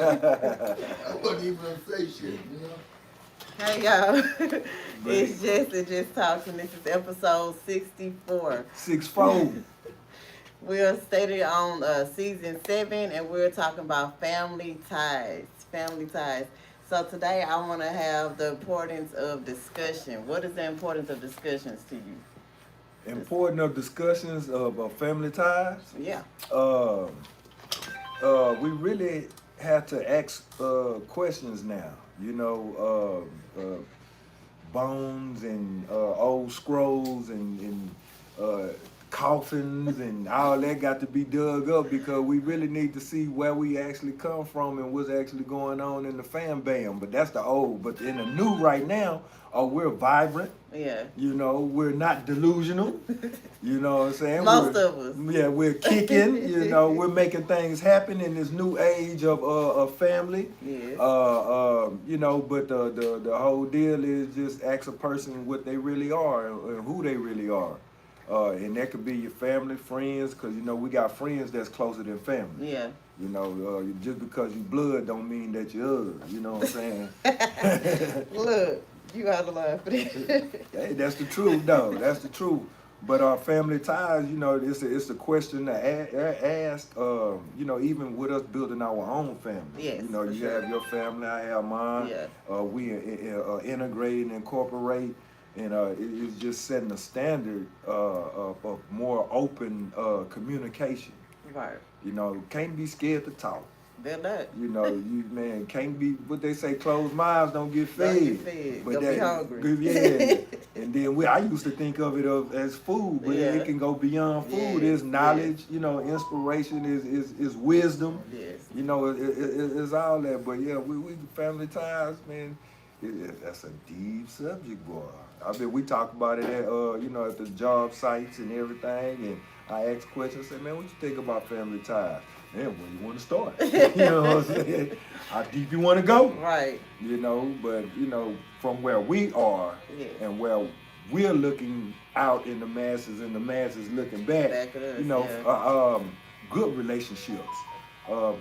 wasn't even gonna say shit, Hey y'all, it's Jess and JessTalks, and this is episode 64. 6-4. We're stated on season 7, and we're talking about family ties. Family ties. So today I want to have the importance of discussion. What is the importance of discussions to you? Important of discussions of family ties. Yeah. We really have to ask questions now. Bones and old scrolls and coffins and all that got to be dug up because we really need to see where we actually come from and what's actually going on in the fam bam. But that's the old. But in the new right now, we're vibrant. Yeah. We're not delusional. You know what I'm saying? Most of us. Yeah, we're kicking. We're making things happen in this new age of family. Yes. But the whole deal is just ask a person what they really are and who they really are. And that could be your family, friends, because, we got friends that's closer than family. Yeah. Just because you blood don't mean that you're you know what I'm saying? Look, you out of line for this. Hey, that's the truth, though. That's the truth. But our family ties, it's a question to ask, even with us building our own family. Yes, You have your family, I have mine. Yeah. We integrate and incorporate. And it's just setting a standard of more open communication. Right. Can't be scared to talk. They're not. Can't be what they say. Closed mouths don't get fed. Don't get fed. But don't be hungry. Yeah. And then I used to think of it as food, but it can go beyond food. It's knowledge. Inspiration is wisdom. Yes. It's all that. But yeah, we family ties, man. That's a deep subject, boy. I mean, we talk about it at at the job sites and everything, and I ask questions. I say, man, what you think about family ties? Man, where you want to start? You know what I'm saying? How deep you want to go? Right. But from where we are and where we're looking out in the masses, and the masses looking back at us, good relationships.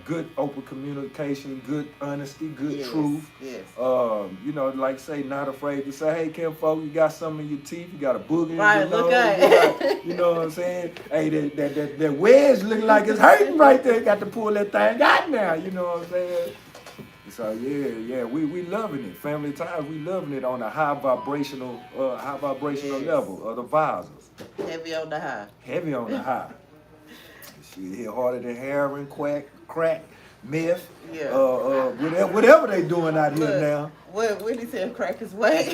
Good open communication, good honesty, good truth. Yes. Like say, not afraid to say, hey, Kim folk, you got something in your teeth, you got a booger in right, your look nose. at You know what I'm saying? Hey, that wedge looking like it's hurting right there. Got to pull that thing out now. You know what I'm saying? So we loving it. Family ties, we loving it on a high vibrational level of the visors. Heavy on the high. Heavy on the high. Shit hit harder than heroin, crack, meth, whatever they doing out here now. When he said crack is whack.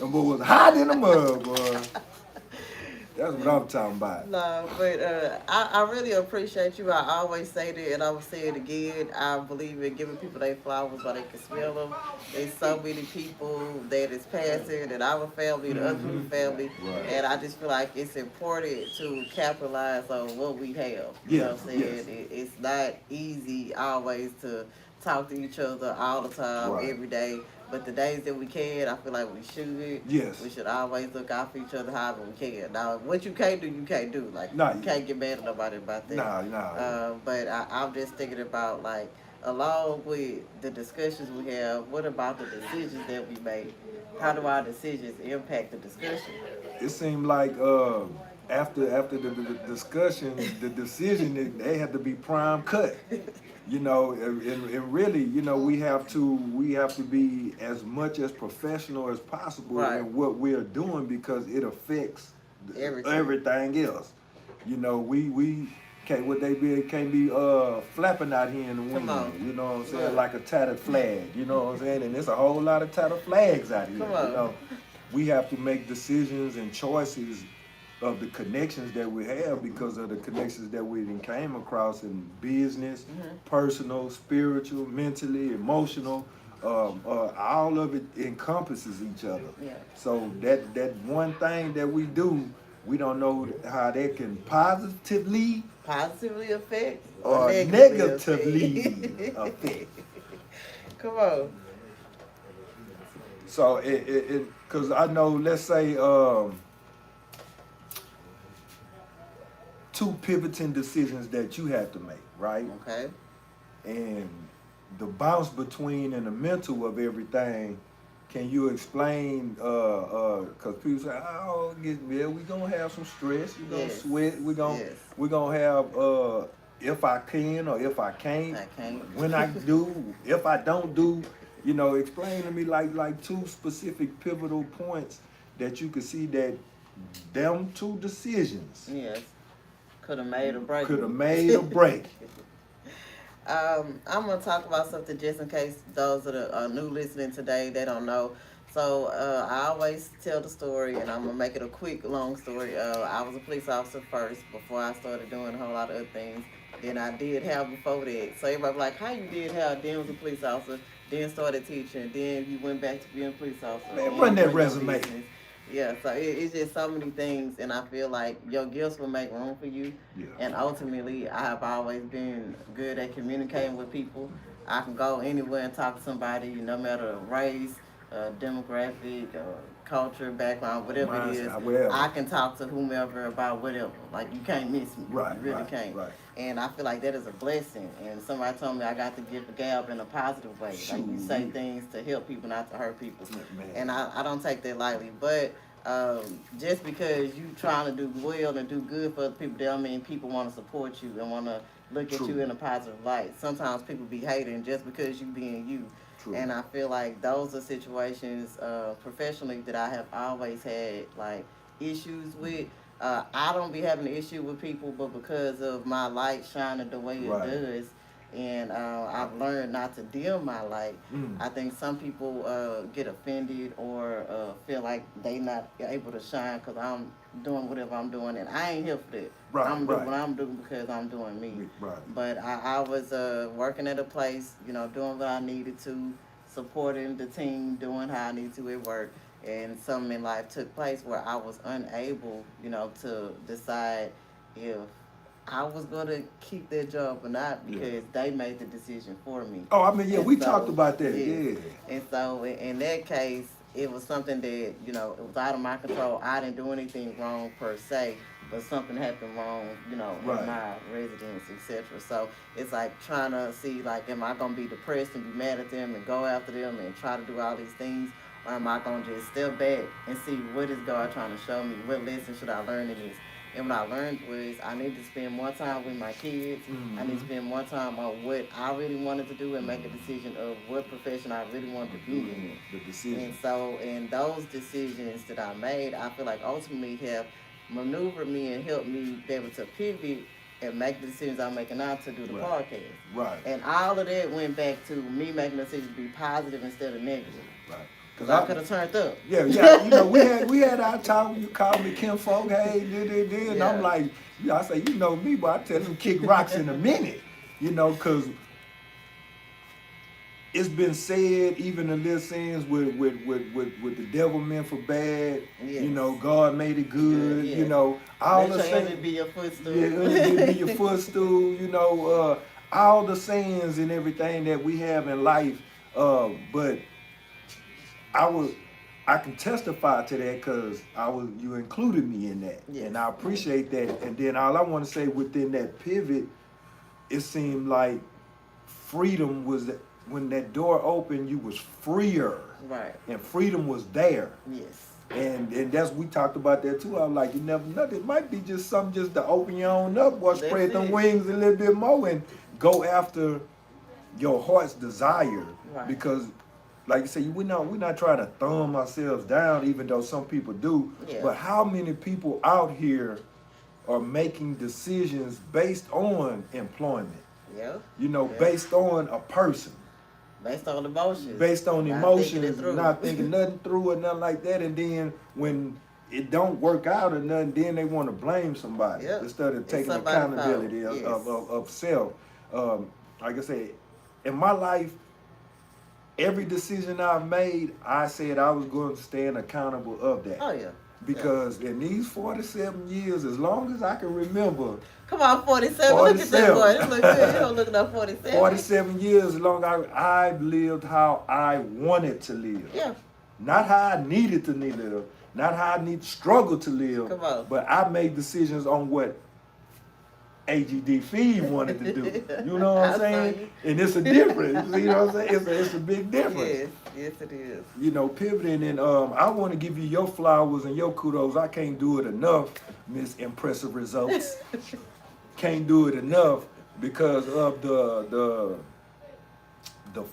And what was hot in the mud, boy. That's what I'm talking about. No, but I really appreciate you. I always say that, and I will say it again. I believe in giving people their flowers while they can smell them. There's so many people that is passing, and our family, the other people's family, and I just feel like it's important to capitalize on what we have. You know what I'm saying? It's not easy always to talk to each other all the time, every day. But the days that we can, I feel like we should. Yes. We should always look out for each other however we can. Now, what you can't do, you can't do. Like, you can't get mad at nobody about that. Nah. But I'm just thinking about, like, along with the discussions we have, what about the decisions that we make? How do our decisions impact the discussion? It seemed like after the discussion, the decision, they had to be prime cut. And really, we have to be as much as professional as possible in what we're doing because it affects everything else. We can't can't be flapping out here in the wind. You know what I'm saying? Like a tattered flag. You know what I'm saying? And there's a whole lot of tattered flags out here. We have to make decisions and choices of the connections that we have because of the connections that we came across in business, personal, spiritual, mentally, emotional. All of it encompasses each other. Yeah. So that one thing that we do, we don't know how that can positively affect or negatively affect. Come on. So because I know, let's say, two pivoting decisions that you have to make, right? Okay. And bounce between and the mental of everything. Can you explain? Cause people say, "Oh, yeah, we gonna have some stress. We gonna sweat. We gonna have if I can or if I can't. I can't. When I do, if I don't do." You know, explain to me like two specific pivotal points that you could see that them two decisions Yes. Could have made or break. could have made or break. I'm gonna talk about something just in case those that are new listening today, they don't know. So I always tell the story, and I'm gonna make it a quick, long story. I was a police officer first before I started doing a whole lot of other things. Then I did have before that. So everybody was like, "How you did have?" Then was a police officer. Then started teaching. Then you went back to being a police officer. Man, run that resume. Yeah, so it's just so many things, and I feel like your gifts will make room for you. Yeah. And ultimately, I have always been good at communicating with people. I can go anywhere and talk to somebody, no matter race, demographic, culture, background, whatever it is. I can talk to whomever about whatever. Like, you can't miss me. Right, You really right, can't. right. And I feel like that is a blessing. And somebody told me I got to give the gab in a positive way. Like, you say things to help people, not to hurt people. Man. And I don't take that lightly. But just because you trying to do well and do good for other people, that don't mean people want to support you and want to look at you in a positive light. Sometimes people be hating just because you being you. True. And I feel like those are situations professionally that I have always had like issues with. I don't be having an issue with people, but because of my light shining the way it does, and I've learned not to dim my light. I think some people get offended or feel like they not able to shine because I'm doing whatever I'm doing, and I ain't here for that. I'm doing what I'm doing because I'm doing me. But I was working at a place, doing what I needed to, supporting the team, doing how I needed to at work. And something in life took place where I was unable, to decide if I was going to keep that job or not because they made the decision for me. Oh, I mean, we talked about that, And so in that case, it was something that, it was out of my control. I didn't do anything wrong per se, but something happened wrong, in my residence, etc. So it's like trying to see, like, am I going to be depressed and be mad at them and go after them and try to do all these things? Or am I going to just step back and see what is God trying to show me? What lesson should I learn in this? And what I learned was I need to spend more time with my kids. I need to spend more time on what I really wanted to do and make a decision of what profession I really wanted to be in. The decision. And so in those decisions that I made, I feel like ultimately have maneuvered me and helped me be able to pivot and make the decisions I'm making now to do the podcast. Right. And all of that went back to me making decisions to be positive instead of negative. Right. Because I could have turned up. Yeah, we had our talk. You called me Kim Folk, hey, and I'm like, I say, me, but I tell them kick rocks in a minute, because it's been said, even in little scenes with the devil meant for bad, God made it good, all the things. It be your footstool. It be your footstool, all the sayings and everything that we have in life, but I can testify to that because you included me in that, and I appreciate that. And then all I want to say within that pivot, it seemed like freedom was that when that door opened, you was freer, right? And freedom was there. Yes. And that's we talked about that too. I was like, you never know. It might be just something just to open your own up, or spread them wings a little bit more and go after your heart's desire, because. Like you say, we're not trying to thumb ourselves down, even though some people do. Yeah. But how many people out here are making decisions based on employment? Yeah. Based on a person. Based on emotions. Based on emotions, not thinking nothing through or nothing like that. And then when it don't work out or nothing, then they want to blame somebody instead of taking accountability of self. Like I said, in my life, every decision I've made, I said I was going to stand accountable of that. Oh, yeah. Because in these 47 years, as long as I can remember. Come on, 47. Look at that boy. This look good. You don't look at 47. 47 years, as long as I've lived how I wanted to live. Yeah. Not how I needed to live. Not how I need to struggle to live. Come on. But I made decisions on what AGD FEV wanted to do. You know what I'm I saw saying? you. And it's a difference. You know what I'm saying? It's a big difference. Yes, yes it is. You know, pivoting, and I want to give you your flowers and your kudos. I can't do it enough, Miss Impressive Results. Can't do it enough because of the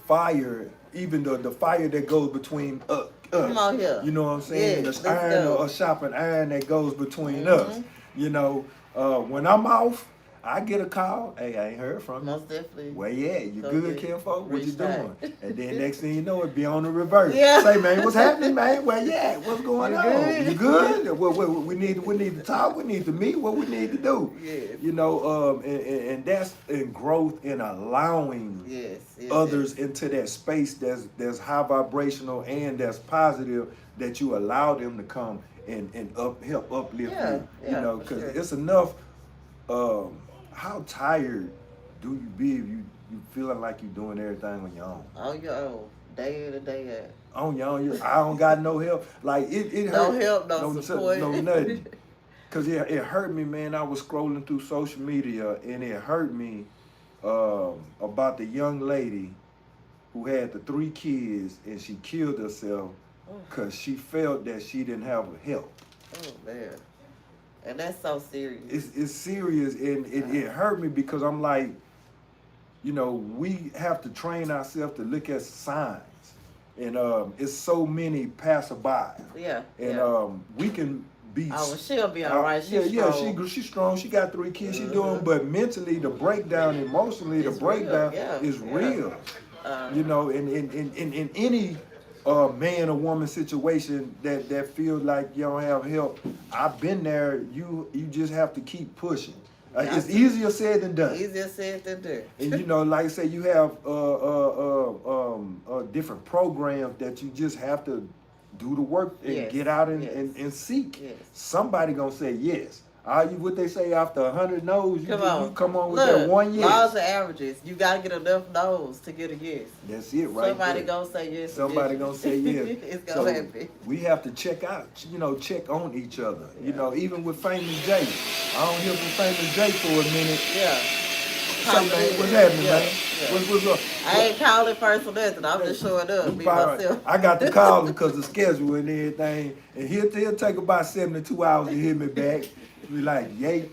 fire, even the fire that goes between us. Come on here. You know what I'm saying? Yes, The let's iron go. or sharpened iron that goes between us. You know, when I'm off, I get a call. Hey, I ain't heard from you. Most definitely. Where you at? You So good, get kinfolk? What you reached doing? out. And then next thing you know, it be on the reverse. Yeah. Say, man, what's happening, man? Where you at? What's going You on? good? You good? We need to talk. We need to meet. What we need to do? Yes. You know, and that's in growth in allowing Yes, others into that space that's high vibrational and that's positive, that you allow them to come and help uplift you. You know, because it's enough. How tired do you be if you feeling like you're doing everything on your own? On your own, day in and day out. On your own, I don't got no help. Like it No hurt. help, no support. No nothing. Cause it hurt me, man. I was scrolling through social media and it hurt me about the young lady who had the 3 kids and she killed herself because she felt that she didn't have help. Oh man. And that's so serious. It's serious, and it hurt me because I'm like, you know, we have to train ourselves to look at signs, and it's so many passerby. Yeah. And we can be. Oh, well, she'll be all right. She's strong. She's strong. She got 3 kids. She's doing, but mentally, the breakdown, emotionally, the breakdown is real. You know, in any man or woman situation that feels like you don't have help, I've been there. You just have to keep pushing. It's easier said than done. Easier said than done. And you know, like I say, you have different programs that you just have to do the work and get out and seek. Yes. Somebody gonna say yes. What they say, after 100 no's, you come on with Look, that one yes. Laws of averages. You gotta get enough no's to get a yes. That's it, right? Somebody gonna say yes. Somebody gonna say yes. It's gonna happen. We have to check out, check on each other. You know, even with Famous Jay. I don't hear from Famous Jay for a minute. Yeah. Say, man, what's happening, man? Yeah. What's up? I ain't calling first or nothing. I'm just showing up. Be myself. I got to call him because of schedule and everything. And he'll take about 72 hours to hit me back. Be like, yay.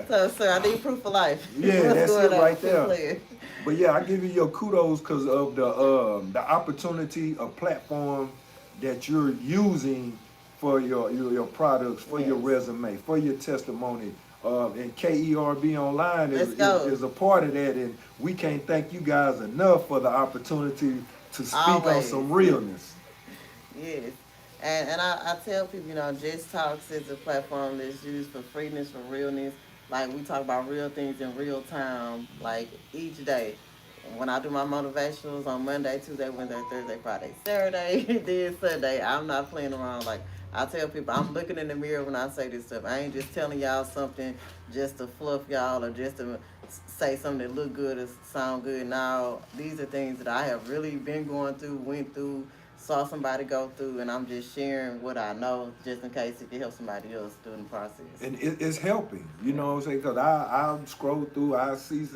So, sir, I need proof of life. Yeah, that's it right there. But yeah, I give you your kudos because of the opportunity, a platform that you're using for your products, for your resume, for your testimony. And KERB Online is a part of that, and we can't thank you guys enough for the opportunity to speak on some realness. Yes. And I tell people, JessTalks is a platform that's used for freeness, for realness. Like, we talk about real things in real time, like, each day. When I do my motivationals on Monday, Tuesday, Wednesday, Thursday, Friday, Saturday, then Sunday, I'm not playing around. Like, I tell people, I'm looking in the mirror when I say this stuff. I ain't just telling y'all something just to fluff y'all or just to say something that look good or sound good. Now, these are things that I have really been going through, went through, saw somebody go through, and I'm just sharing what I know just in case it can help somebody else during the process. And it's helping, you know what I'm saying? Because I scroll through, I see,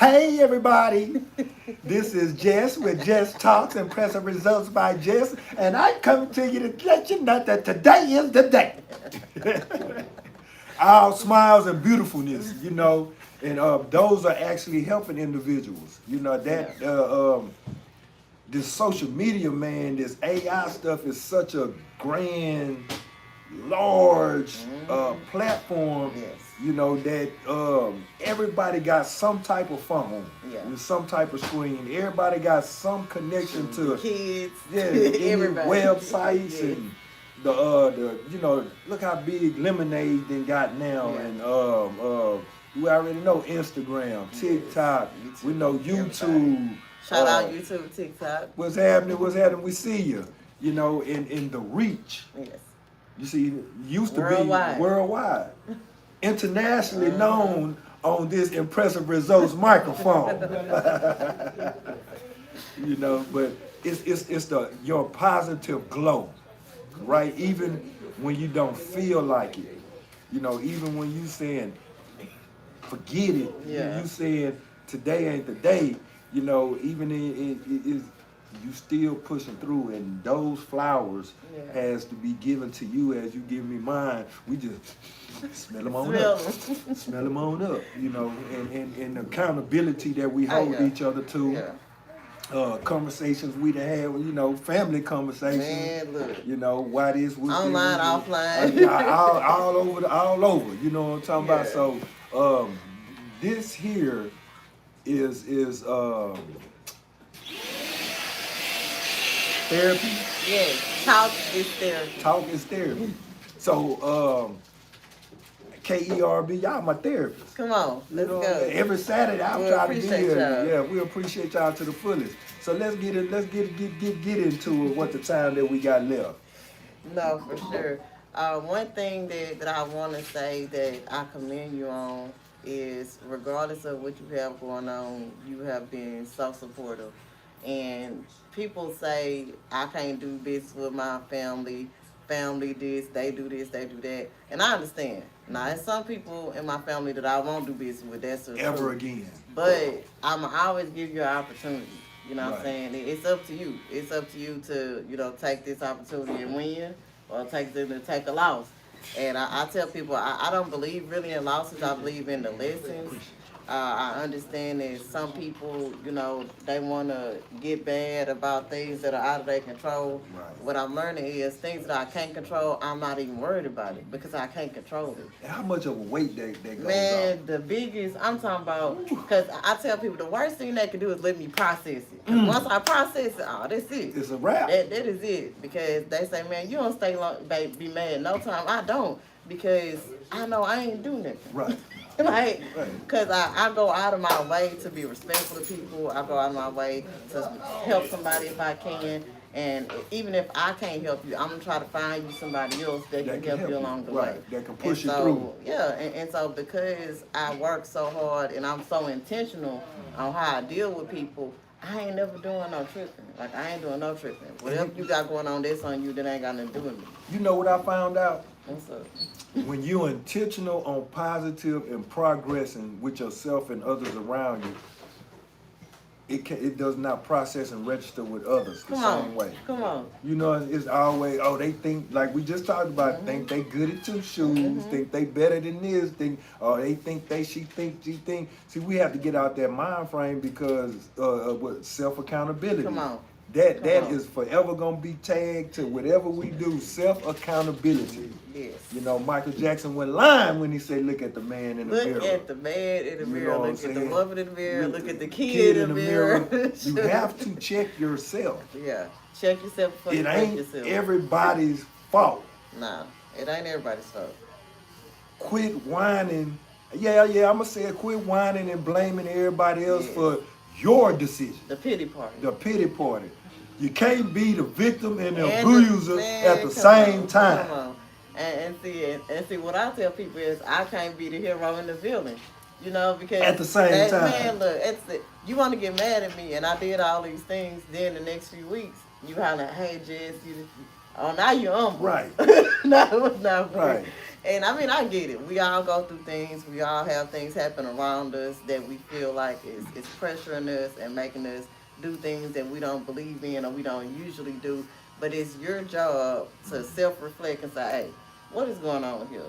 hey everybody, this is Jess with JessTalks, Impressive Results by Jess, and I come to you to let you know that today is the day. All smiles and beautifulness, and those are actually helping individuals, this social media, man, this AI stuff is such a grand, large platform, that everybody got some type of phone, and some type of screen. Everybody got some connection to kids, everybody. Websites and look how big Lemonade then got now, and we already know Instagram, TikTok, we know YouTube. Shout out YouTube, TikTok. What's happening? We see you. In the reach. Yes. You see, used to worldwide. Be worldwide. Internationally known on this Impressive Results microphone. But it's your positive glow, right? Even when you don't feel like it. Even when you saying, forget it. Yeah. You saying today ain't the day. You know, even in you still pushing through, and those flowers has to be given to you as you give me mine. We just smell them on up, smell them on up. You know, and the accountability that we hold each other to. Yeah. Conversations we done had, you know, family conversations. Man, look. You know, why this was online, offline, all over. You know what I'm talking about? So, this here is therapy. Yes, talk is therapy. Talk is therapy. So, KERB, y'all my therapist. Come on, let's go. Every Saturday I try to be here. Y'all. Yeah, we appreciate y'all to the fullest. So let's get it. Let's get into what the time that we got left. No, for sure. One thing that I want to say that I commend you on is, regardless of what you have going on, you have been so supportive. And people say, I can't do business with my family this, they do this, they do that. And I understand. Now, there's some people in my family that I won't do business with. That's ever again. But I'm always give you an opportunity. You know what I'm saying? It's up to you. It's up to you to, you know, take this opportunity and win, or take a loss. And I tell people, I don't believe really in losses. I believe in the lessons. I understand that some people, you know, they want to get bad about things that are out of their control. Right. What I'm learning is things that I can't control, I'm not even worried about it because I can't control it. And how much of a weight that goes Man, off? the biggest, I'm talking about, because I tell people the worst thing they can do is let me process it. Once I process it, oh, that's it. It's a wrap. That is it. Because they say, man, you don't stay long, be mad no time. I don't, because I know I ain't do nothing. Right. Like, because I go out of my way to be respectful to people. I go out of my way to help somebody if I can. And even if I can't help you, I'm going to try to find you somebody else that can help you along the way. That can push you through. Yeah, and so because I work so hard and I'm so intentional on how I deal with people, I ain't never doing no tripping. Like, I ain't doing no tripping. Whatever you got going on, that's on you. That ain't got nothing to do with me. You know what I found out? What's up? When you're intentional on positive and progressing with yourself and others around you, it does not process and register with others the same way. Come on. You know, it's always, they think, like we just talked about, think they good at two shoes, think they better than this, they think she think. See, we have to get out that mind frame because of self-accountability. Come on. That is forever gonna be tagged to whatever we do, self-accountability. Yes. You know, Michael Jackson went lying when he said, look at the man in the mirror. Look at the man in the mirror, know what look I'm at the saying? woman in the mirror, look at the kid in the mirror. You have to check yourself. Yeah, check yourself before you check yourself. It ain't everybody's fault. Nah, it ain't everybody's fault. Quit whining. Yeah, I'm gonna say it. Quit whining and blaming everybody else for your decision. The pity party. The pity party. You can't be the victim and the abuser at the same time. Come on. And see, what I tell people is I can't be the hero and the villain. You know, because at the same time. Man, look, you want to get mad at me, and I did all these things. Then the next few weeks, you holler, hey, Jess, now you're humble. Right. no, right. And I mean, I get it. We all go through things. We all have things happen around us that we feel like is pressuring us and making us do things that we don't believe in or we don't usually do. But it's your job to self-reflect and say, hey, what is going on here?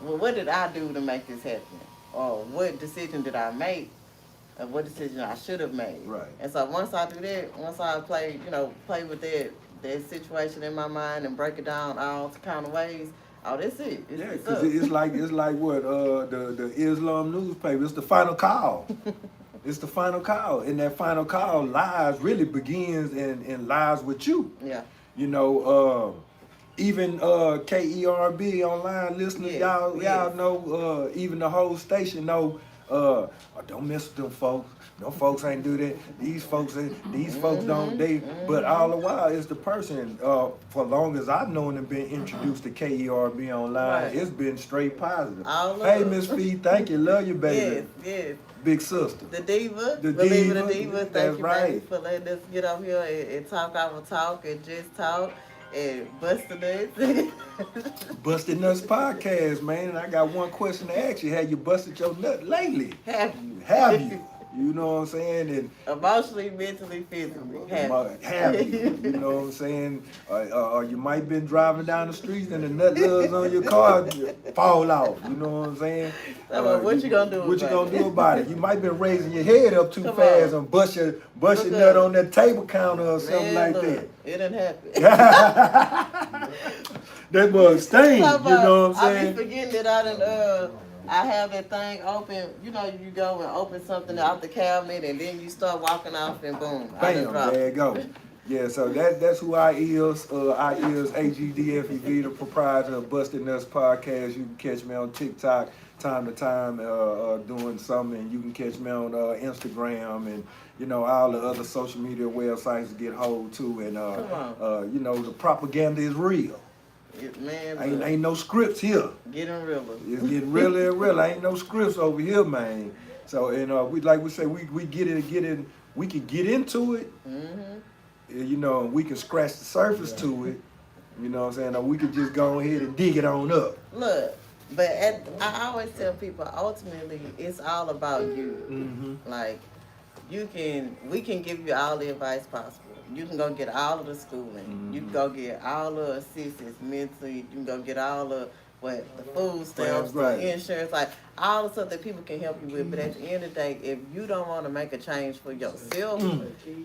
Well, what did I do to make this happen? Or what decision did I make? Or what decision I should have made? Right. And so once I do that, once I play with that situation in my mind and break it down all kind of ways, oh, that's it. Because it's like what the Islam newspaper. It's the final call. It's the final call, and that final call lies really begins and lies with you. Yeah. You know, even KERB online listeners, y'all know. Even the whole station know. Don't mess with them folks. No folks ain't do that. These folks don't. But all the while, it's the person. For long as I've known and been introduced to KERB online, It's been straight positive. Hey, Miss Fee, thank you, love you, baby. Yes. Big sister. The diva. The diva. Thank you, right. baby, for letting us get up here and talk our talk and just talk. and Buster Nuts. Busted Nuts podcast, man. And I got one question to ask you. Have you busted your nut lately? Have you? Have you? You know what I'm saying? And Emotionally, mentally, physically. have you? You know what I'm saying? Or you might been driving down the streets and the nut lugs on your car fall off. You know what I'm saying? What you gonna do? What you gonna do about it? You might been raising your head up too fast and bust your nut on that table counter or something like that. It didn't happen. That was stain. You know what I'm saying? I be forgetting that I have that thing open. You know, you go and open something out the cabinet, and then you start walking off, and boom, bam, there you go. Yeah, so that's who I is. I is AGD FEV, the proprietor of Busted Nuts Podcast. You can catch me on TikTok time to time doing something, and you can catch me on Instagram and all the other social media websites to get hold to. And the propaganda is real. Man, ain't no scripts here. Getting realer. It's getting realer and realer. Ain't no scripts over here, man. So we can get into it. Mm-hmm. We can scratch the surface to it. You know what I'm saying? Or we can just go ahead and dig it on up. Look, but I always tell people, ultimately, it's all about you. Mm-hmm. Like, we can give you all the advice possible. You can go get all of the schooling. Mm-hmm. You can go get all the assistance mentally. You can go get all the food stamps, the insurance, like all the stuff that people can help you with. But at the end of the day, if you don't want to make a change for yourself,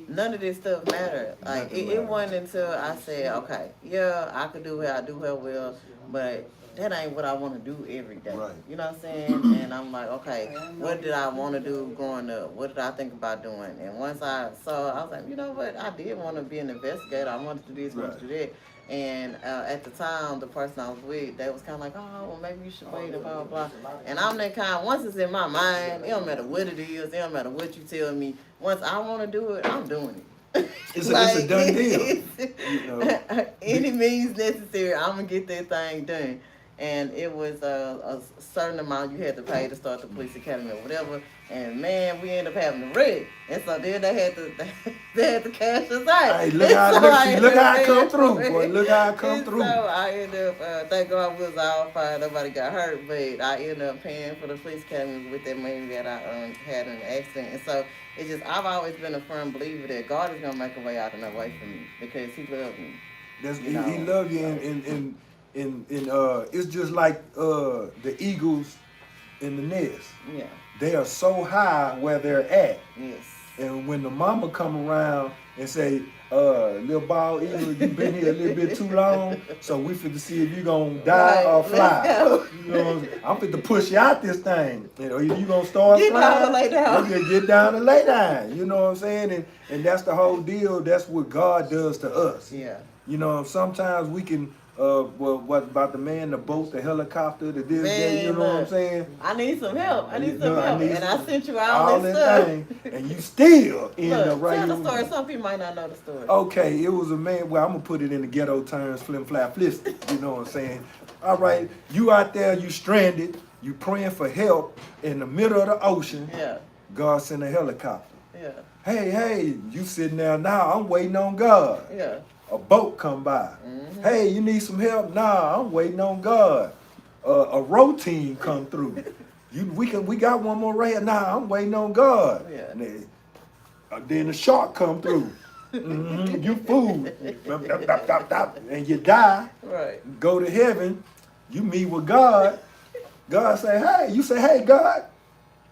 none of this stuff matters. Like it wasn't until I said, okay, yeah, I could do I do her well, but that ain't what I want to do every day. Right. You know what I'm saying? And I'm like, okay, what did I want to do growing up? What did I think about doing? And once I saw, I was like, you know what? I did want to be an investigator. I wanted to do this, wanted to do that. And at the time, the person I was with, they was kind of like, oh, well, maybe you should wait and blah, blah, blah. And I'm that kind, once it's in my mind, it don't matter what it is, it don't matter what you tell me. Once I want to do it, I'm doing it. It's a done deal. Any means necessary, I'm going to get that thing done. And it was a certain amount you had to pay to start the police academy or whatever. And man, we ended up having to wreck. And so then they had to cash us out. Hey, look how I come through, boy. Look how I come through. So I ended up, thank God we was all fine, nobody got hurt, but I ended up paying for the police academy with that money that I had in the accident. And so it's just, I've always been a firm believer that God is gonna make a way out and a way for me because He loved me. He loved you, and it's just like the eagles in the nest. Yeah. They are so high where they're at. Yes. And when the mama come around and say, little bald eagle, you been here a little bit too long, so we finna see if you gonna die or fly. You know what I'm saying? I'm finna push you out this thing. Either you gonna start get flying, down and lay down. You get down and lay down. You know what I'm saying? And that's the whole deal. That's what God does to us. Yeah. You know, sometimes we can what about the man, the boat, the helicopter, the this, that, you know what I'm saying? I need some help. And I sent you all this stuff. Thing, and you still end up right here. Tell the story. Some people might not know the story. Okay, it was a man, well, I'm going to put it in the ghetto terms, flim, flap, flisty, you know what I'm saying? All right, you out there, you stranded, you praying for help in the middle of the ocean. Yeah. God sent a helicopter. Yeah. Hey, you sitting there now, I'm waiting on God. Yeah. A boat come by. Mm-hmm. Hey, you need some help? Nah, I'm waiting on God. A row team come through. We got one more right here. Nah, I'm waiting on God. Yeah. Then the shark come through. Mm-hmm. You fool. And you die. Right. Go to heaven. You meet with God. God say, hey. You say, hey, God.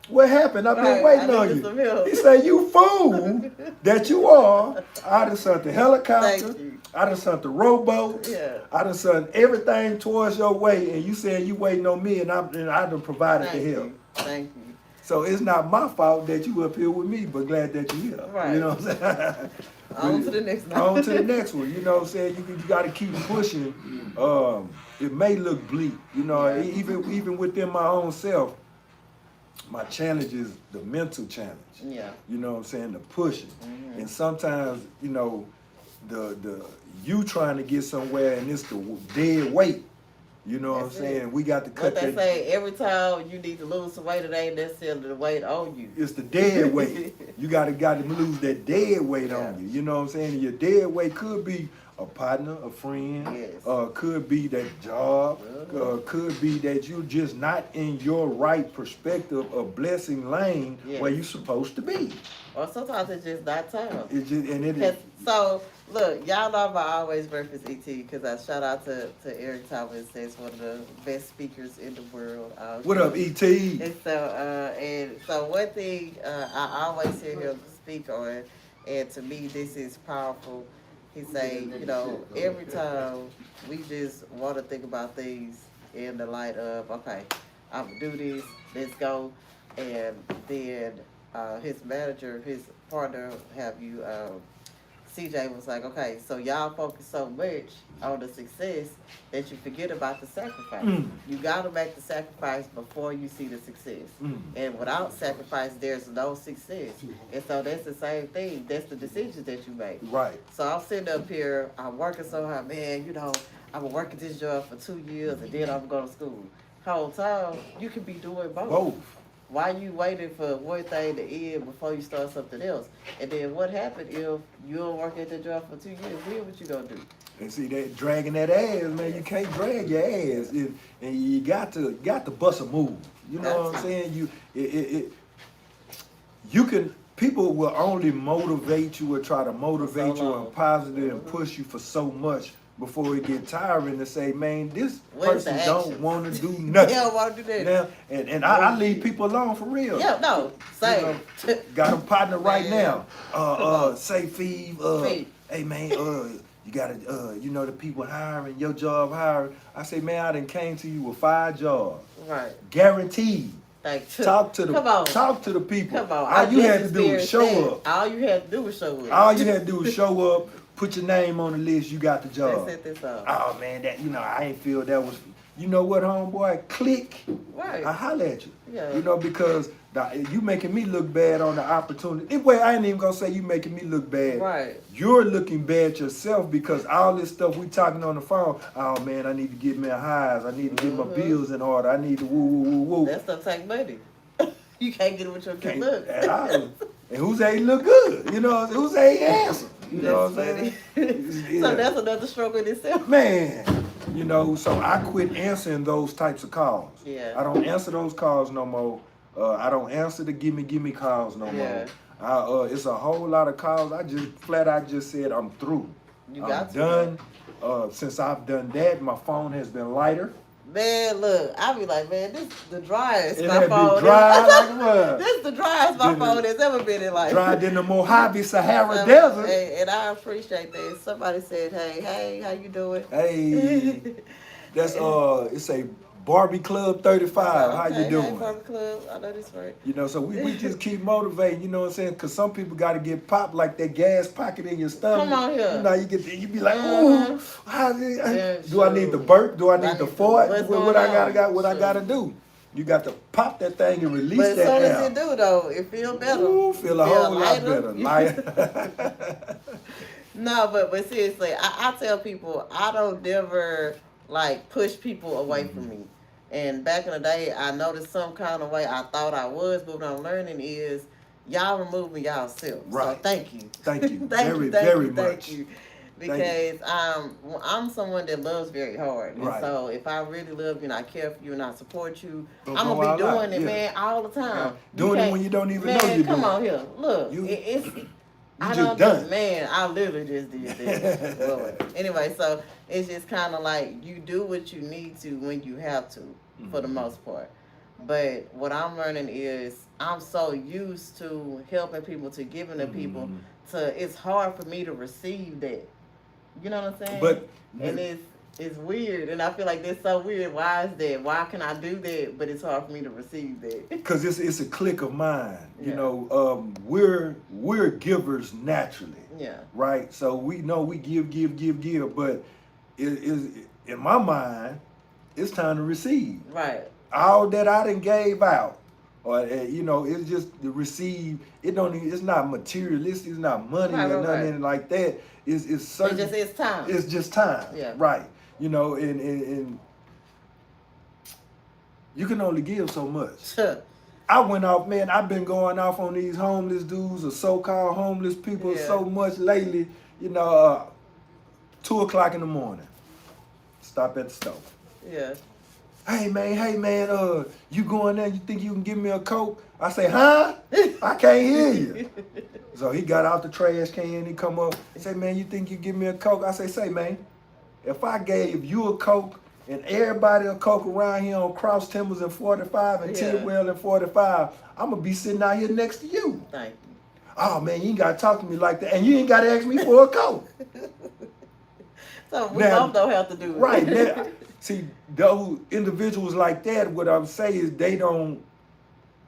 What happened? I've been waiting on you. He said, you fool that you are. I done sent the helicopter. I done sent the rowboat. Yeah. I done sent everything towards your way. And you said you waiting on me and I done provided the help. Thank you. So it's not my fault that you up here with me, but glad that you're here. Right. You know what I'm saying? On to the next one. On to the next one. You know what I'm saying? You got to keep pushing. It may look bleak. You know, even within my own self. My challenge is the mental challenge. Yeah. You know what I'm saying? The pushing. Mm-hmm. And sometimes, you know, the you trying to get somewhere and it's the dead weight. You know what I'm saying? We got to cut that. What they say, every time you need to lose some weight, it ain't necessarily the weight on you. It's the dead weight. You got to lose that dead weight on you. You know what I'm saying? Your dead weight could be a partner, a friend. Yes. Could be that job. Could be that you're just not in your right perspective of blessing lane where Yes. you're supposed to be. Or sometimes it's just not time. It's just, and it is. So, look, y'all know I always reference ET because I shout out to Eric Thomas as one of the best speakers in the world. What up, ET? And so one thing I always hear him speak on, and to me this is powerful. He say, you know, every time we just want to think about things in the light of, okay, I'm gonna do this, let's go, and then his manager, his partner, have you, CJ was like, okay, so y'all focus so much on the success that you forget about the sacrifice. You gotta make the sacrifice before you see the success. And without sacrifice, there's no success. And so that's the same thing. That's the decisions that you make. Right. So I'm sitting up here, I'm working so hard, man, you know, I've been working this job for 2 years and then I'm going to school. Whole time, you could be doing both. Why you waiting for one thing to end before you start something else? And then what happened if you don't work at the job for 2 years? Then what you gonna do? And see that dragging that ass, man. You can't drag your ass, and you got to bust a move. You know what I'm saying? You can. People will only motivate you or try to motivate you and positive and push you for so much before it get tiring to say, man, this person don't want to do nothing. They don't want to do that. Now, and I leave people alone for real. Yeah, no, same. You know, got a partner right now. Say, Fev, hey man, you gotta, you know, the people hiring, your job hiring. I say, man, I done came to you with 5 jobs. Right. Guaranteed. Talk to the people. Come on. All you had to do was show up. All you had to do was show up. All you had to do was show up, put your name on the list, you got the job. Let's set this up. Oh man, that, you know, I ain't feel that was, you know what, homeboy, click. Right. I holler at you. Yeah. You know, because you making me look bad on the opportunity. Well, I ain't even gonna say you making me look bad. Right. You're looking bad yourself because all this stuff we talking on the phone. Oh man, I need to get me a highs. I need to get my bills in order. I need to woo woo woo woo. That stuff take money. You can't get it with your good looks. And who's say he look good? You know, who's say he handsome? You know what I'm saying? Yeah. So that's another struggle in itself. Man, you know, so I quit answering those types of calls. Yeah. I don't answer those calls no more. I don't answer the gimme calls no more. It's a whole lot of calls. I just flat out just said I'm through. I'm done. Since I've done that, my phone has been lighter. Man, look, I be like, man, this is the driest It my had phone been dry like what? This is the driest my phone has ever been in life. Drier than the Mojave Sahara Desert. And I appreciate that. Somebody said, hey, how you doing? Hey, that's it's a Barbie Club 35. Okay, How you doing? Hey, Barbie Club, I know this right. You know, so we just keep motivating. You know what I'm saying? Because some people got to get popped like that gas pocket in your stomach. Come on here. You know, you be like, ooh, do I need the burp? Do I need the fart? What I gotta do? You got to pop that thing and release that air. But as soon as you do though, it feel better. Ooh, feel a whole lot better. Lighter. No, but seriously, I tell people I don't never like push people away from me. And back in the day, I noticed some kind of way I thought I was, but what I'm learning is y'all removing y'all self. Right. So thank you. Thank you. Very much. Thank you. Because I'm someone that loves very hard. And so if I really love you and I care for you and I support you, I'm going to be doing it, man, all the time. Yeah. Doing it when you don't even know you're doing it. Man, come on here. Look, I just done. Man, I literally just did that. Lord. Anyway, so it's just kind of like you do what you need to when you have to, for the most part. But what I'm learning is I'm so used to helping people, to giving to people, it's hard for me to receive that. You know what I'm saying? And it's weird, and I feel like that's so weird. Why is that? Why can I do that, but it's hard for me to receive that? Because it's a click of mind. You know, we're givers naturally. Yeah. Right. So we know we give, but it is in my mind, it's time to receive. Right. All that I done gave out, or you know, it's just to receive. It's not materialistic. It's not money or nothing like that. It's certain. It's time. It's just time. Yeah. Right. You know, and you can only give so much. I went off, man. I've been going off on these homeless dudes or so-called homeless people so much lately. You know, 2 o'clock in the morning. Stop at the store. Yeah. Hey man, you going there? You think you can give me a Coke? I say, huh? I can't hear you. So he got out the trash can. He come up, say, man, you think you give me a Coke? I say, man, if I gave you a Coke and everybody a Coke around here on Cross Timbers in 45 and Tidwell in 45, I'm gonna be sitting out here next to you. Thank you. Oh man, you ain't gotta talk to me like that, and you ain't gotta ask me for a Coke. So we both don't have to do it. Right now, see, those individuals like that, what I'm saying is they don't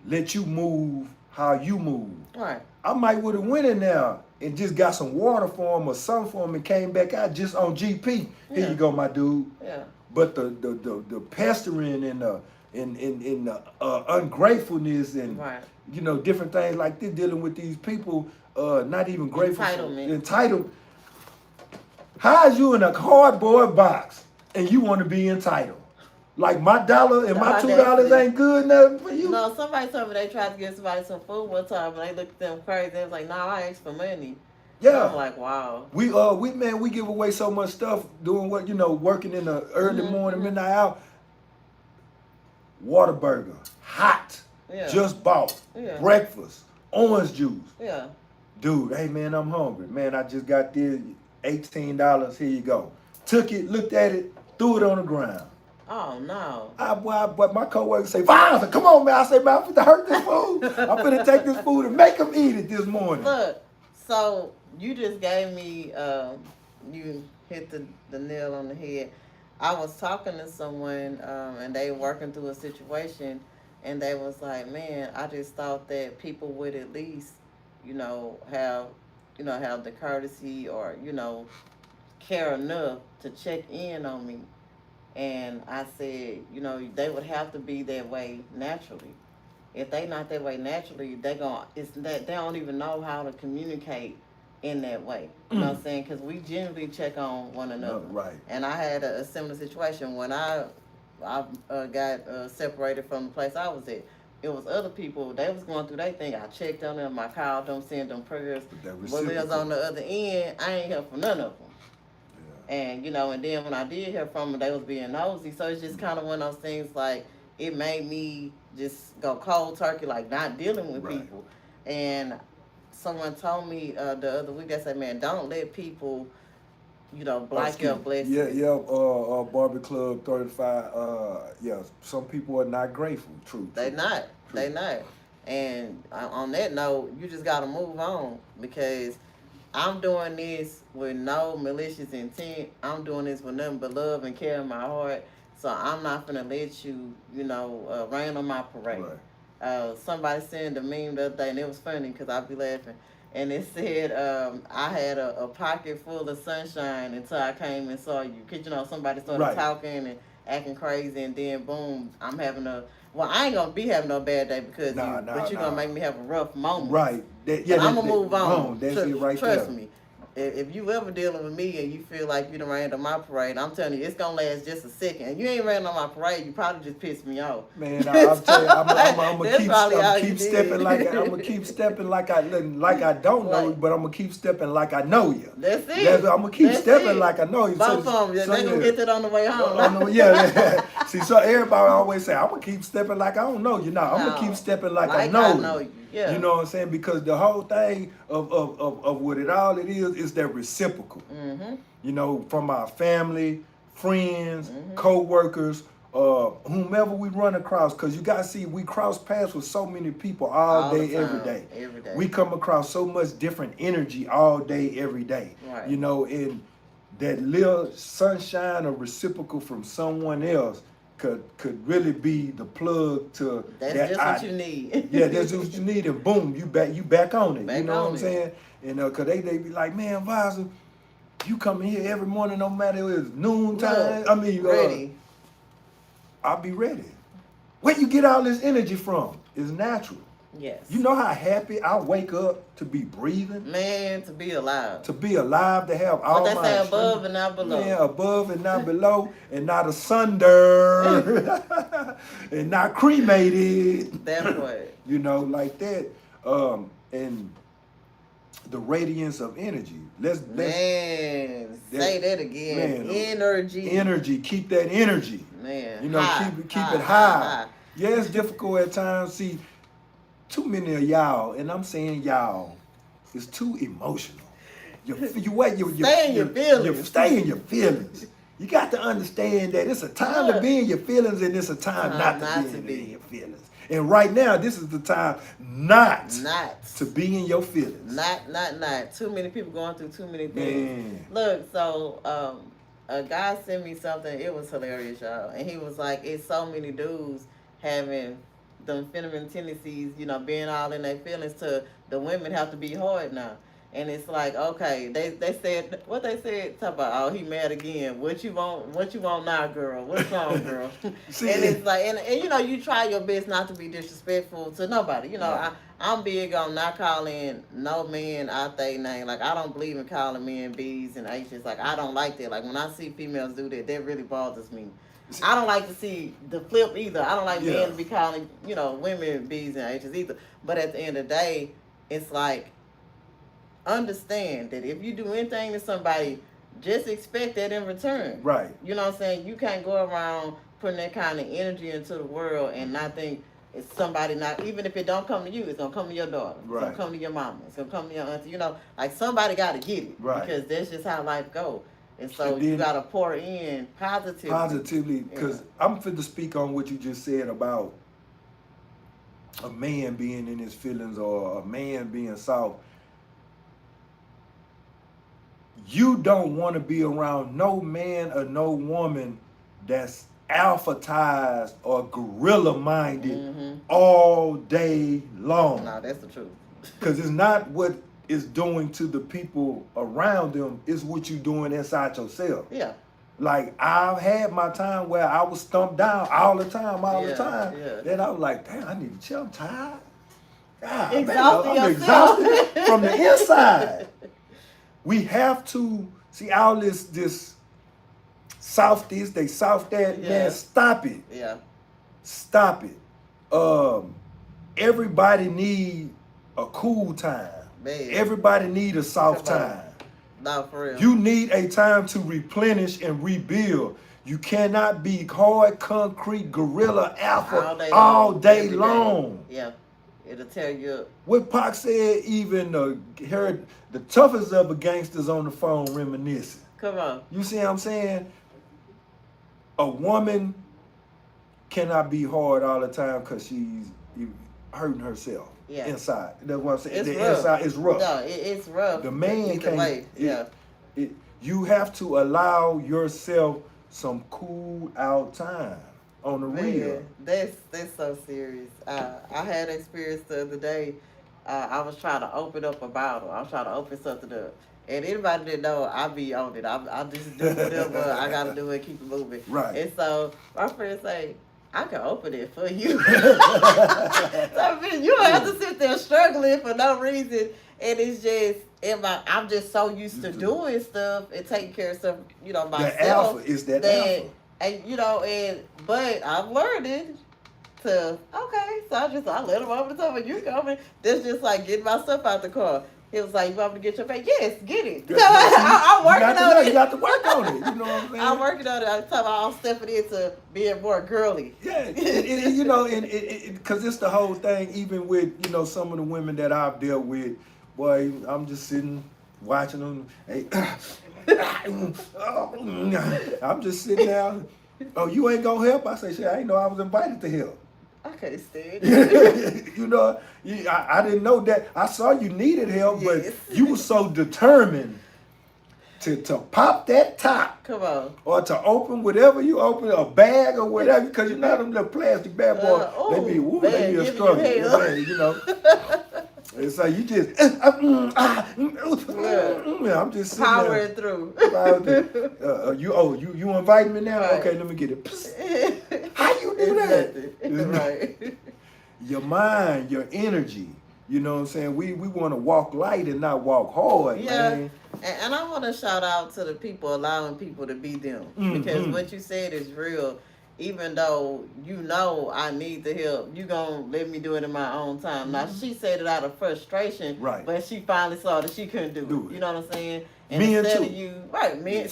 let you move how you move. Right. I might would have went in there and just got some water for him or something for him and came back out just on GP. Here you go, my dude. Yeah. But the pestering and the ungratefulness and you know, different things like this, dealing with these people, not even grateful. Entitled. How is you in a cardboard box and you want to be entitled? Like my $1 and my $2 ain't good enough for you? No, somebody told me they tried to give somebody some food one time and they looked at them crazy. They was like, "No, I asked for money." Yeah. I'm like, wow. We give away so much stuff doing what, you know, working in the early morning, midnight out. Whataburger, hot, just bought, breakfast, orange juice. Yeah. Dude, hey man, I'm hungry. Man, I just got this, $18, here you go. Took it, looked at it, threw it on the ground. Oh no. But my coworker say, "Father, come on, man." I say, "Man, I'm finna hurt this food. I'm finna take this food and make them eat it this morning." Look, so you just gave me, you hit the nail on the head. I was talking to someone, and they were working through a situation, and they was like, "Man, I just thought that people would at least, have the courtesy or, care enough to check in on me." And I said, they would have to be that way naturally. If they not that way naturally, they don't even know how to communicate in that way. You know what I'm saying? Because we generally check on one another. Right. And I had a similar situation when I got separated from the place I was at. It was other people, they was going through their thing. I checked on them, I called them, sent them prayers. But they was on the other end, I ain't hear from none of them. And, and then when I did hear from them, they was being nosy. So it's just kind of one of those things, like, it made me just go cold turkey, like, not dealing with people. And someone told me the other week, they said, "Man, don't let people, block your blessings." Barbie Club 35, some people are not grateful, true. They not. And on that note, you just got to move on, because I'm doing this with no malicious intent. I'm doing this with nothing but love and care in my heart. So I'm not gonna let you, rain on my parade. Right. Somebody sent a meme the other day, and it was funny because I be laughing. And it said, I had a pocket full of sunshine until I came and saw you. Because, somebody started talking and acting crazy, and then boom, I'm having I ain't gonna be having no bad day because but you're gonna make me have a rough moment. Right. I'm gonna move on. That's it right trust there. me. If you ever dealing with me and you feel like you done ran on my parade, I'm telling you, it's gonna last just a second. And you ain't ran on my parade, you probably just pissed me off. Man, I'm telling you, I'm gonna keep stepping like I don't know you, but I'm gonna keep stepping like I know you. That's it. I'm gonna keep stepping like I know you. Both of them, they gonna get that on the way home. Yeah. See, so everybody always say, "I'm gonna keep stepping like I don't know you." I'm gonna keep stepping like I know you. Yeah. You know what I'm saying? Because the whole thing of what it is that reciprocal. Mm-hmm. From our family, friends, co-workers, whomever we run across. Because you got to see, we cross paths with so many people all day, every day. We come across so much different energy all day, every day. Right. And that little sunshine or reciprocal from someone else could really be the plug to that's just what you need. Yeah, that's what you need, and boom, you back on it. You know what I'm saying? And cause they be like, "Man, Visor, you come in here every morning, no matter if it's noontime." I mean, ready. I'll be ready. Where you get all this energy from? It's natural. Yes. You know how happy I wake up to be breathing? Man, to be alive. To be alive, to have all my... But they say above and not below. Yeah, above and not below, and not asunder, and not cremated. That's what. Like that. And the radiance of energy. Let's say that again. man, Energy. Energy. Keep that energy. Man. You know, high, keep it high. Yeah, it's difficult at times. See, too many of y'all, and I'm saying y'all, is too emotional. You stay in your feelings. You stay in your feelings. You got to understand that it's a time to be in your feelings and it's a time not to be in your feelings. And right now, this is the time not to be in your feelings. Not. Too many people going through too many things. Man. Look, so a guy sent me something. It was hilarious, y'all. And he was like, it's so many dudes having them feminine tendencies, you know, being all in their feelings to the women have to be hard now. And it's like, okay, they said what they said. Talk about, oh, he mad again. What you want now, girl? What's wrong, girl? And it's like, and you know, you try your best not to be disrespectful to nobody. You know, right. I'm big on not calling no man out their name. Like, I don't believe in calling men B's and H's. Like, I don't like that. Like, when I see females do that really bothers me. I don't like to see the flip either. I don't like men to be calling, you know, women B's and H's either. But at the end of the day, it's like, understand that if you do anything to somebody, just expect that in return. Right. You know what I'm saying? You can't go around putting that kind of energy into the world and not think it's somebody not, even if it don't come to you, it's going to come to your daughter. Right. It's going to come to your mama. It's going to come to your auntie. You know, like somebody got to get it. Right. Because that's just how life goes. And so and you got to pour in positively. Positively, because I'm fit to speak on what you just said about a man being in his feelings or a man being soft. You don't want to be around no man or no woman that's alphatized or gorilla-minded all day long. No, that's the truth. Because it's not what it's doing to the people around them, it's what you doing inside yourself. Yeah. Like, I've had my time where I was stumped down all the time. Yeah. Then I was like, damn, I need to chill. I'm tired. God, I'm exhausted from the inside. We have to see all this soft this, they soft that. Man, stop it. Yeah. Stop it. Everybody need a cool time. Man. Everybody need a soft time. No, for real. You need a time to replenish and rebuild. You cannot be hard, concrete, gorilla, alpha all day long. Yeah. It'll tear you up. What Pac said, even heard the toughest of the gangsters on the phone reminiscing. Come on. You see what I'm saying? A woman cannot be hard all the time because she's hurting herself inside. That's what I'm saying. It's the rough. Inside is rough. No, it's rough. The man can't. You have to allow yourself some cool out time. On the real. That's so serious. I had an experience the other day. I was trying to open up a bottle. I was trying to open something up. And anybody that know, I be on it. I just do whatever I got to do and keep it moving. Right. And so my friend say, I can open it for you. So I mean, you don't have to sit there struggling for no reason. And it's just, I'm just so used to doing stuff and taking care of stuff, you know, myself. The alpha is that alpha. And you know, but I've learned it to so I let him over the top and you coming. That's just like getting my stuff out the car. He was like, "You want me to get your bag?" Yes, get it. I'm working on it. You got to work on it. You know what I'm saying? I'm working on it. I'm stepping into being more girly. Yeah, you know, because it's the whole thing. Even with some of the women that I've dealt with, boy, I'm just sitting watching them. Hey. I'm just sitting down. Oh, you ain't gonna help? I say, shit, I ain't know I was invited to help. I can't stand it. I didn't know that. I saw you needed help, but you were so determined to pop that top. Come on. Or to open whatever you open, a bag or whatever, because you know them little plastic bag boys, they be a struggle. And so you just, I'm just sitting powering through. You inviting me now? Right. Okay, let me get it. How you do that? Right. Your mind, your energy. You know what I'm saying? We want to walk light and not walk hard, man. And I want to shout out to the people allowing people to be them. Because what you said is real. even though you know I need the help, you gonna let me do it in my own time. Now she said it out of frustration, Right. but she finally saw that she couldn't do it. You know what I'm saying? And Men instead too. of you, right, men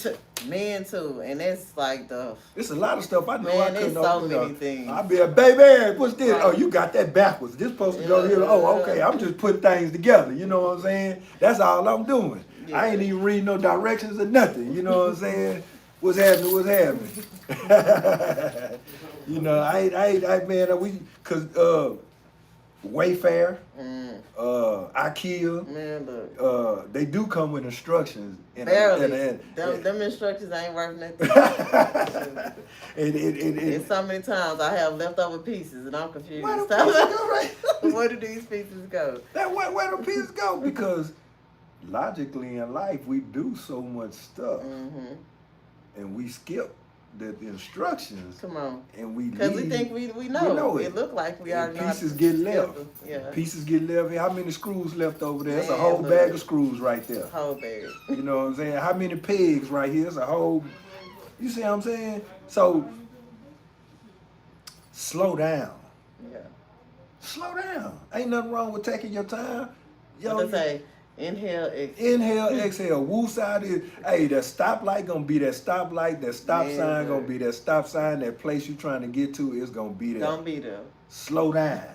too, and it's like it's a lot of stuff I know man, I couldn't it's so open many up. things. I be like, baby, what's this? Right. Oh, you got that backwards. This supposed to go here. Oh, okay. I'm just putting things together. You know what I'm saying? That's all I'm doing. Yeah. I ain't even reading no directions or nothing. You know what I'm saying? What's happening? What's happening? You know, cause Wayfair, IKEA, Man, look. they do come with instructions. Barely. Them instructions ain't worth nothing. And so many times I have leftover pieces and I'm confused. Where do pieces go, right? Where do these pieces go? Where do pieces go? Because logically in life we do so much stuff, and we skip the instructions. Come on. And we because we think we know. It look like we already know. Pieces get left. Yeah. Pieces get left. How many screws left over there? That's a Man, whole look. bag of screws right there. Whole bag. You know what I'm saying? How many pegs right here? It's a whole. You see what I'm saying? So slow down. Yeah. Slow down. Ain't nothing wrong with taking your time. Yo, what they say? Inhale, exhale. Inhale, exhale. Woos out is, hey, that stoplight gonna be that stoplight. That stop sign gonna be that stop sign. That place you trying to get to is gonna be there. Gonna be there. Slow down.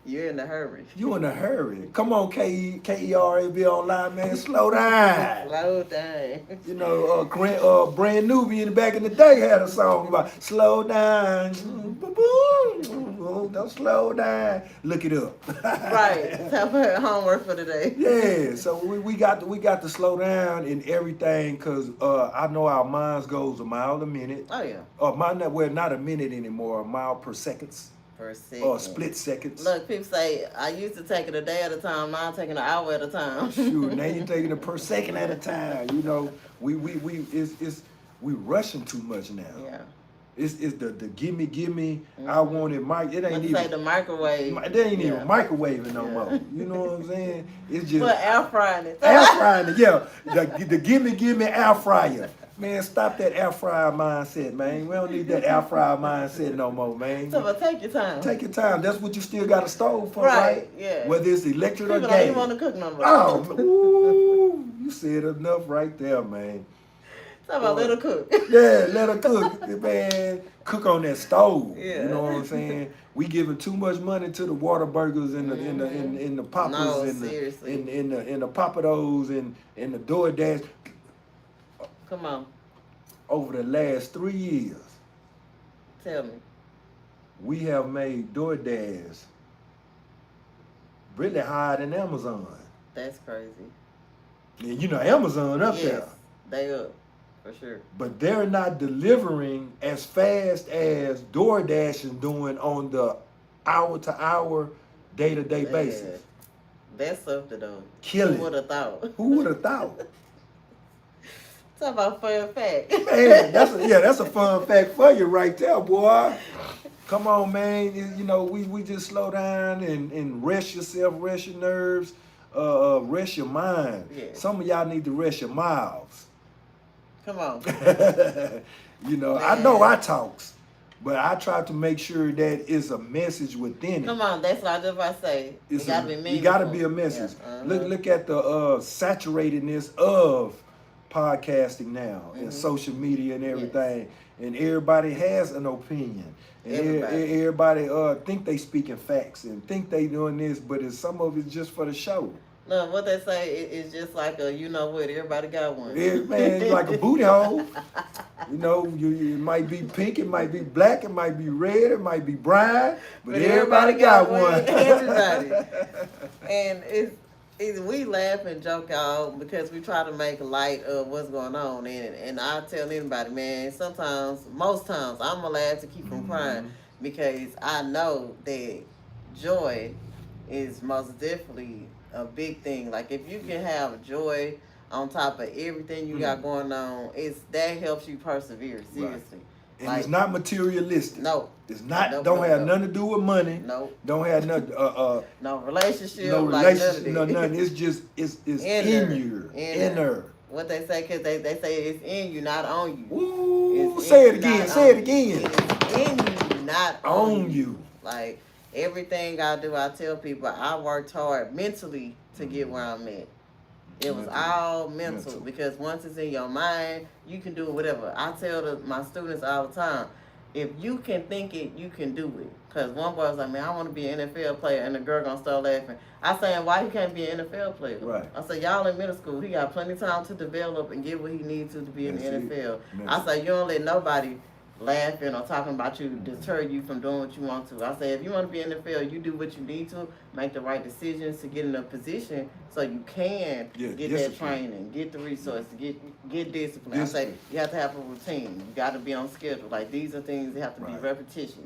You're in a hurry. You in a hurry. Come on, KERB online, man. Slow down. Slow down. You know, Brand Newbie in the back in the day had a song about slow down. Don't slow down. Look it up. Right. Have her homework for today. Yeah. So we got to slow down in everything, because I know our minds goes a mile a minute. Oh yeah. Not a minute anymore. A mile per seconds. Per second. Or split seconds. Look, people say I used to take it a day at a time. Now I'm taking an hour at a time. Shoot, now you're taking it per second at a time. You know, we rushing too much now. Yeah. It's the gimme. I want it, Mike. It ain't even say the microwave. They ain't even microwaving no more. You know what I'm saying? It's just air frying it. Air frying it, yeah. The gimme air fryer. Man, stop that air fryer mindset, man. We don't need that air fryer mindset no more, man. So, take your time. Take your time. That's what you still got a stove for, right? Yeah. Whether it's electric or gas. People don't even want to cook no more. Oh, ooh, you said enough right there, man. Talk about let her cook. Yeah, let her cook, man. Cook on that stove. Yeah. You know what I'm saying? We giving too much money to the water burgers and the poppers and the papados and the DoorDash. Come on. Over the last 3 years, tell me, we have made DoorDash really higher than Amazon. That's crazy. And you know Amazon up there. They up. For sure. But they're not delivering as fast as DoorDash is doing on the hour-to-hour, day-to-day basis. That's something though. Killing. Who would have thought? Who would have thought? Talk about fun fact. Man, that's a fun fact for you right there, boy. Come on, man. You know, we just slow down and rest yourself, rest your nerves, rest your mind. Yeah. Some of y'all need to rest your mouths. Come on. You know, Man. I know I talks, but I try to make sure that it's a message within it. Come on, that's what I was just about to say. It gotta be meaningful. You gotta be a message. Yeah. Look at the saturatedness of podcasting now and social media and everything. Yes. And everybody has an opinion. And everybody think they speaking facts and think they doing this, but some of it's just for the show. No, what they say is just like a, you know what, everybody got one. Man, it's like a booty hole. You know, it might be pink, it might be black, it might be red, it might be brown, but everybody got one. Everybody. And we laugh and joke out because we try to make light of what's going on. And I tell anybody, man, most times, I'm going to laugh to keep from crying because I know that joy is most definitely a big thing. Like if you can have joy on top of everything you got going on, that helps you persevere. Seriously. Right. And like, it's not materialistic. No. It's not. Don't have nothing to do with money. No. Don't have nothing. No relationship. No relationship. Like nothing. It's just it's in your inner. What they say, because they say it's in you, not on you. Ooh, Ooh, say it again. Say it again. It's in you, not On you. Like, everything I do, I tell people I worked hard mentally to get where I'm at. It was all mental because once it's in your mind, you can do whatever. I tell my students all the time, if you can think it, you can do it. Because one boy was like, man, I want to be an NFL player, and the girl gonna start laughing. I say, why he can't be an NFL player? Right. I say, y'all in middle school, he got plenty of time to develop and get what he needs to be in the NFL. I say, you don't let nobody laughing or talking about you deter you from doing what you want to. I say, if you want to be in the field, you do what you need to, make the right decisions to get in a position so you can get that training, get the resources, get discipline. I say, you have to have a routine. You got to be on schedule. Like, these are things that have to be repetitious.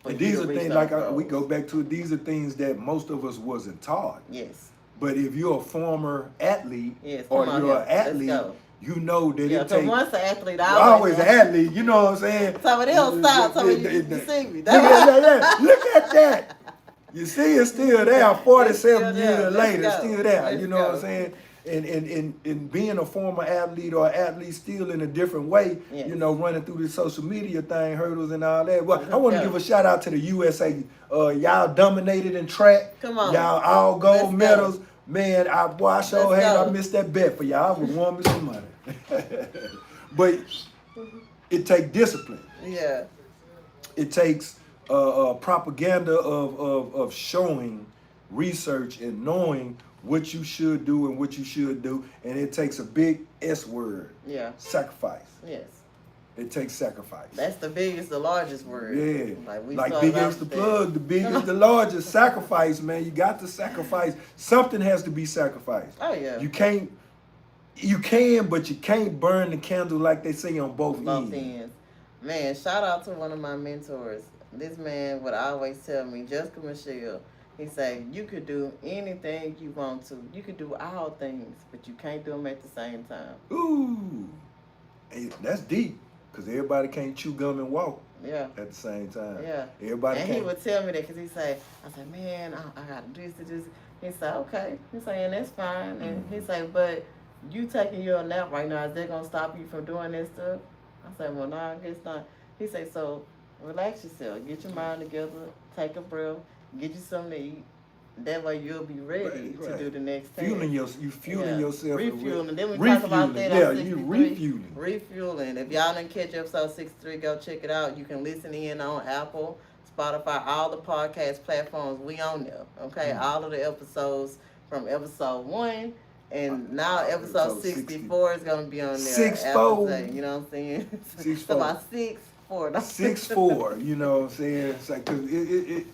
And these are things, like we go back to it, these are things that most of us wasn't taught. Yes. But if you're a former athlete or you're an athlete, you know that it takes. Once an athlete, always an athlete. You know what I'm saying? Somebody else stop. Somebody you see me. Look at that. You see, it's still there. 47 years later, still there. You know what I'm saying? And being a former athlete or athlete still in a different way, you know, running through the social media thing, hurdles and all that. Well, I want to give a shout out to the USA. Y'all dominated in track. Come on. Y'all all gold medals. Man, I sure had I missed that bet for y'all. I would want me some money. But it takes discipline. Yeah. It takes propaganda of showing, research, and knowing what you should do and what you should do. And it takes a big S word. Yeah. Sacrifice. Yes. It takes sacrifice. That's the biggest, the largest word. Yeah. Like big as the plug, the biggest, the largest. Sacrifice, man. You got to sacrifice. Something has to be sacrificed. Oh, yeah. You can, but you can't burn the candle like they say on both ends. Man, shout out to one of my mentors. This man would always tell me, Jessica Michelle, he said, you could do anything you want to. You could do all things, but you can't do them at the same time. Ooh. Hey, that's deep. Because everybody can't chew gum and walk at the same time. Yeah. Everybody and can't. he would tell me that because he said, I said, man, I got to do this. He said, okay. He said, and that's fine. And he said, but you taking your nap right now, is that going to stop you from doing that stuff? I said, well, no, I guess not. He said, so relax yourself. Get your mind together. Take a breath. Get you something to eat. That way you'll be ready to do the next thing. You fueling yourself. Refueling. Then we talk about that. You refueling. Refueling. If y'all didn't catch episode 63, go check it out. You can listen in on Apple, Spotify, all the podcast platforms. We on there. Okay, all of the episodes from episode 1. And now episode 64 is gonna be on there. 64. You know what I'm saying? 64. About 6'4". 6'4". You know what I'm saying? It's like, cause it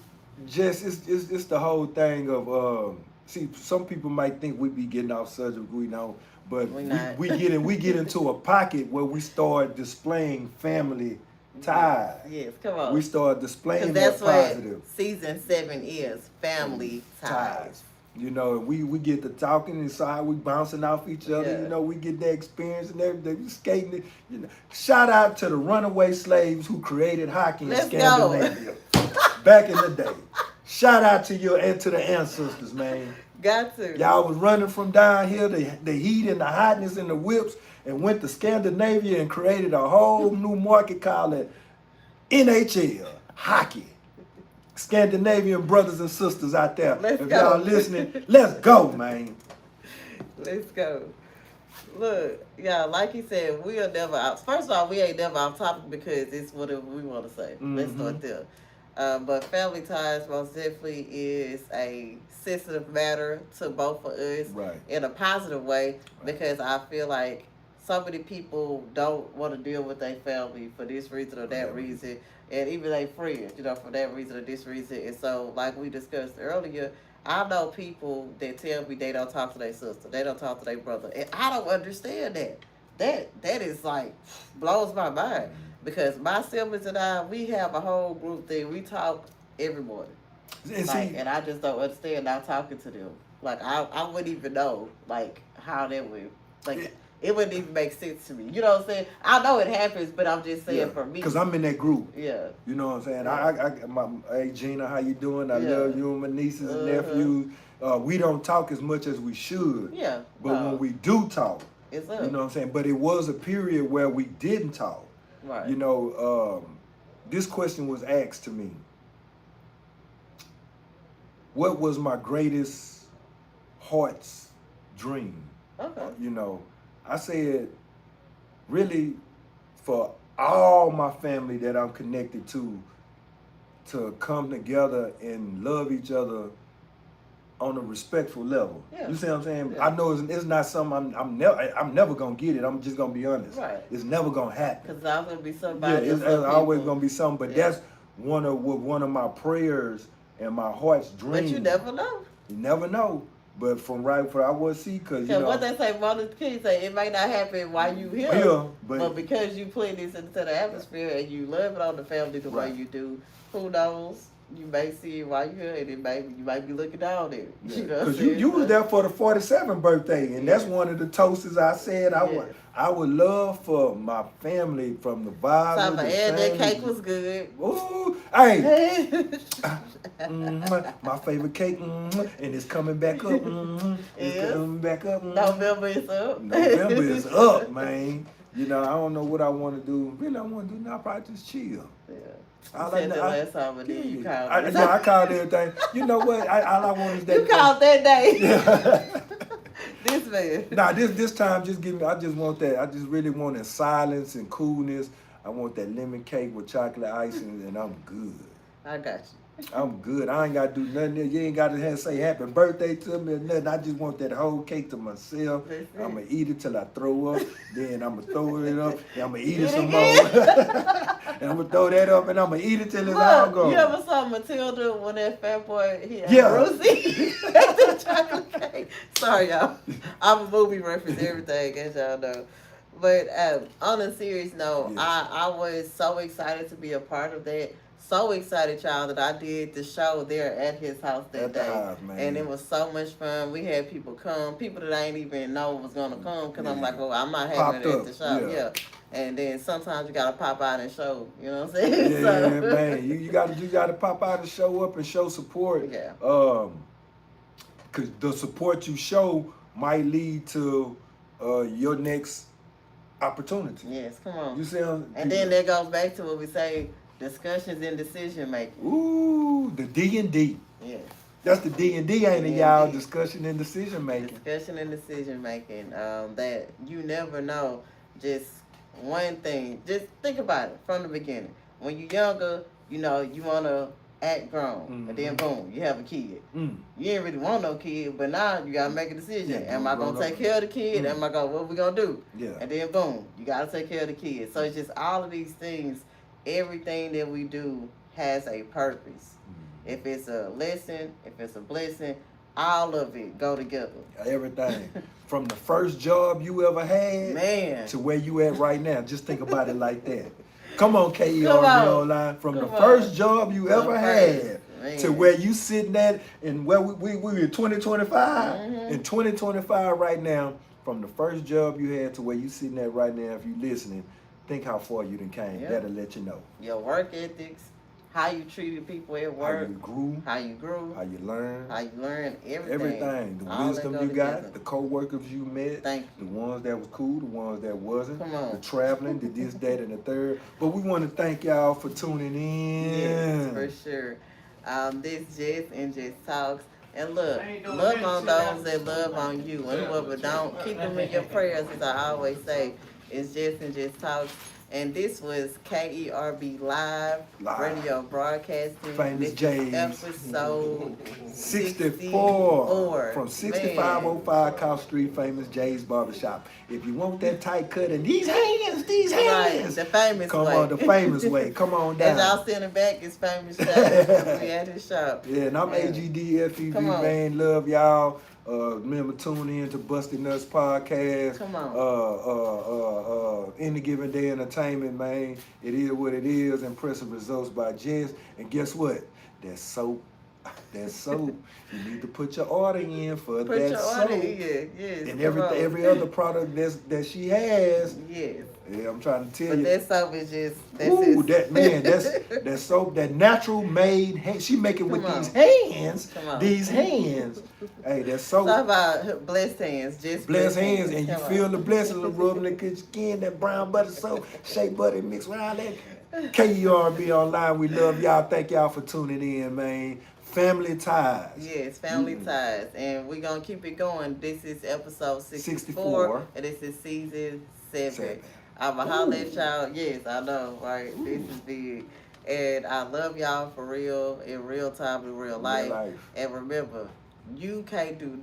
Jess, it's the whole thing of see, some people might think we be getting off subject, we know, but we get into a pocket where we start displaying family ties. Yes, come on. We start displaying that positive. What season 7 is family ties. You know, we get to talking inside, we bouncing off each other. You know, we get that experience and everything. We skating. You know, shout out to the runaway slaves who created hockey in Scandinavia back in the day. Shout out to you and to the ancestors, man. Got to. Y'all was running from down here, the heat and the hotness and the whips, and went to Scandinavia and created a whole new market called it NHL hockey. Scandinavian brothers and sisters out there. If y'all listening, let's go, man. Let's go. Look, yeah, like he said, we are never out. First of all, we ain't never off topic because it's whatever we want to say. Let's start there. But family ties most definitely is a sensitive matter to both of us in a positive way because I feel like so many people don't want to deal with their family for this reason or that reason, and even their friends, you know, for that reason or this reason. And so, like we discussed earlier, I know people that tell me they don't talk to their sister, they don't talk to their brother, and I don't understand that. That is like blows my mind because my siblings and I, we have a whole group thing. We talk every morning, and I just don't understand not talking to them. Like I wouldn't even know like how that would like. It wouldn't even make sense to me. You know what I'm saying? I know it happens, but I'm just saying for me. Because I'm in that group. Yeah. You know what I'm saying? Hey, Gina, how you doing? I love you and my nieces and nephews. We don't talk as much as we should. Yeah. But when we do talk, it's you know what I'm saying? But it was a period where we didn't talk. Right. You know, this question was asked to me. What was my greatest heart's dream? Okay. You know, I said, really, for all my family that I'm connected to come together and love each other on a respectful level. Yeah. You see what I'm saying? Yeah. I know it's not something I'm never gonna get it. I'm just gonna be honest. Right. It's never gonna happen. Because there's always gonna be somebody. Yeah, it's always gonna be something. But Yeah. that's one of my prayers and my heart's dream. But you never know. You never know. But from I was see, because you know what they say, one of the kids say, it may not happen while you here, yeah, but because you put this into the atmosphere and you love it on the family the way you do, who knows? You may see it while you're here, and you might be looking down at it. Yeah. You know, Because you was there for the 47th birthday, and that's one of the toasts I said I would love for my family from the Bible. And that cake was good. Ooh, hey. My favorite cake, and it's coming back up. It's coming back up. November is up. November is up, man. You know, I don't know what I want to do. Really, I want to do now. Probably just chill. Yeah. I said that last time, and then you called. I called everything. You know what? All I want is that. You called that day. Yeah. This man. Nah, this time just give me. I just want that. I just really want that silence and coolness. I want that lemon cake with chocolate icing, and I'm good. I got you. I'm good. I ain't got to do nothing. You ain't got to say happy birthday to me or nothing. I just want that whole cake to myself. I'm going to eat it till I throw up. Then I'm going to throw it up. And I'm going to eat it some more. And I'm going to throw that up and I'm going to eat it till it's all gone. You ever saw Matilda when that fat boy, he had Rosie? The chocolate cake. Sorry, y'all. I'm a movie reference, everything, as y'all know. But on a serious note, I was so excited to be a part of that. So excited, y'all, that I did the show there at his house that day. And it was so much fun. We had people come, people that I didn't even know was going to come, because I'm like, well, I'm not having it at the show. Yeah. And then sometimes you got to pop out and show, you know what I'm saying? Yeah, man. You got to pop out and show up and show support. Yeah. Because the support you show might lead to your next opportunity. Yes, come on. You see how, and then that goes back to what we say, discussions and decision making. Ooh, the D&D. Yeah. That's the D&D, ain't it, y'all? Discussion and decision making. Discussion and decision making. That you never know. Just one thing. Just think about it from the beginning. When you're younger, you know, you want to act grown. And then boom, you have a kid. You ain't really want no kid, but now you got to make a decision. Am I going to take care of the kid? Am I going, what we going to do? Yeah. And then boom, you got to take care of the kid. So it's just all of these things. Everything that we do has a purpose. If it's a lesson, if it's a blessing, all of it go together. Everything. From the first job you ever had to where you at right now. Just think about it like that. Come on, KERBonline. From the first job you ever had to where you sitting at, and where we in 2025. In 2025 right now, from the first job you had to where you sitting at right now, if you listening, think how far you done came. That'll let you know. Your work ethics, how you treated people at work, how you grew, how you learn, everything. The wisdom you got, the co-workers you met, the ones that was cool, the ones that wasn't, the traveling, the this, that, and the third. But we want to thank y'all for tuning in. Yes, for sure. This Jess and JessTalks. And look, love on those that love on you. And whoever don't, keep them in your prayers, as I always say. It's Jess and JessTalks. And this was KERB Live Radio Broadcasting. Famous J's. Episode 64. From 6505 Cow Street, Famous J's Barbershop. If you want that tight cut and these hands. Right, the famous way. Come on, the famous way. Come on down. As y'all sitting back, it's Famous J's. We at his shop. Yeah, and I'm AGD FEV, man. Love y'all. Remember, tune in to Busted Nuts Podcast. Come on. Any Given Day Entertainment, man. It is what it is. Impressive results by Jess. And guess what? That soap that soap. You need to put your order in for Put that your soap. order in, yes. And come on. every other product that she has. Yes. Yeah, I'm trying to tell But you. that soap is just, that's Ooh, just. that man, that soap, that natural made hand, she make it with Come these on. hands. Come on. These hands. Hey, that soap. Talk about blessed hands, just Blessed hands, and you Come feel on. the blessing of rubbing the good skin, that brown butter soap, shea butter mixed around that. KERB online, we love y'all. Thank y'all for tuning in, man. Family ties. Yes, family ties. And we're going to keep it going. This is episode 64, and this is season 7. I'm going to holler at y'all. Yes, I know, right? Ooh. This is big. And I love y'all for real, in real time, in real life. And remember, you can't do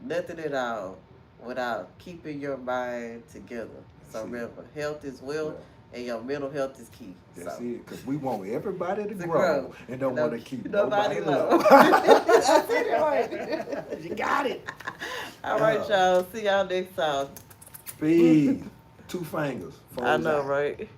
nothing at all without keeping your mind together. So remember, health is wealth, and your mental health is key. That's so. it, because we want everybody to grow and don't want to keep nobody low. I said it right. You got it. All right, y'all. See y'all next time. Peace. 2 fingers. I know, right?